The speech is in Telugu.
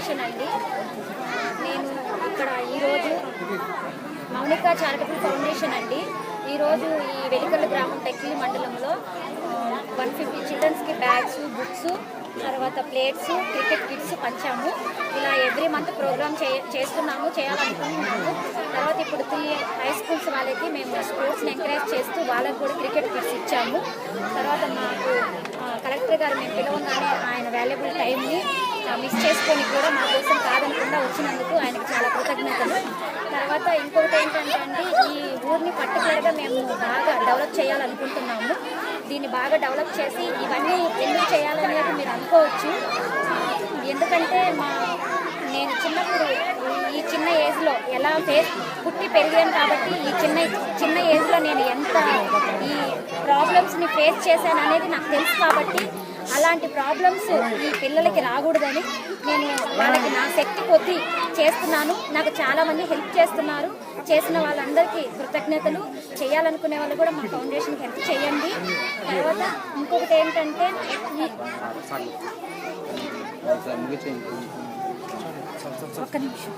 ఫౌండేషన్ అండి. నేను ఇక్కడ ఈరోజు మౌనిక చారిటబుల్ ఫౌండేషన్ అండి. ఈరోజు ఈ వెలికల్లు గ్రామం టెక్కిలి మండలంలో 150 చిల్డ్రన్స్కి బ్యాగ్స్, బుక్స్, తర్వాత ప్లేట్స్, క్రికెట్ కిట్స్ పంచాము. ఇలా ఎవ్రీ మంత్ ప్రోగ్రామ్ చేయాలనుకుంటున్నాము. తర్వాత ఇప్పుడు 3 హై స్కూల్స్ వాళ్ళకి మేము స్పోర్ట్స్ని ఎంకరేజ్ చేస్తూ వాళ్ళకు కూడా క్రికెట్ కిట్స్ ఇచ్చాము. తర్వాత మాకు కలెక్టర్ గారు మేము పిలవగానే ఆయన వాల్యుబుల్ టైంని మిస్ చేసుకొని కూడా మా కోసం కాదనకుండా వచ్చినందుకు ఆయనకు చాలా కృతజ్ఞతలు. తర్వాత ఇంకొకటి ఏంటంటే అండి, ఈ ఊరిని పర్టికులర్గా మేము బాగా డెవలప్ చేయాలనుకుంటున్నాము. దీన్ని బాగా డెవలప్ చేసి ఇవన్నీ ఎందుకు చేయాలనేది మీరు అనుకోవచ్చు. ఎందుకంటే నేను చిన్నప్పుడు ఈ చిన్న ఏజ్లో ఎలా పుట్టి పెరిగాను కాబట్టి ఈ చిన్న ఏజ్లో నేను ఎంత ఈ ప్రాబ్లమ్స్ని ఫేస్ చేశాను అనేది నాకు తెలుసు. కాబట్టి అలాంటి ప్రాబ్లమ్స్ ఈ పిల్లలకి రాకూడదని నేను వాళ్ళకి నా శక్తి కొద్దీ చేస్తున్నాను. నాకు చాలామంది హెల్ప్ చేస్తున్నారు. చేసిన వాళ్ళందరికీ కృతజ్ఞతలు. చేయాలనుకునే వాళ్ళు కూడా మా ఫౌండేషన్కి హెల్ప్ చేయండి. తర్వాత ఇంకొకటి ఏంటంటే ఒక్క నిమిషం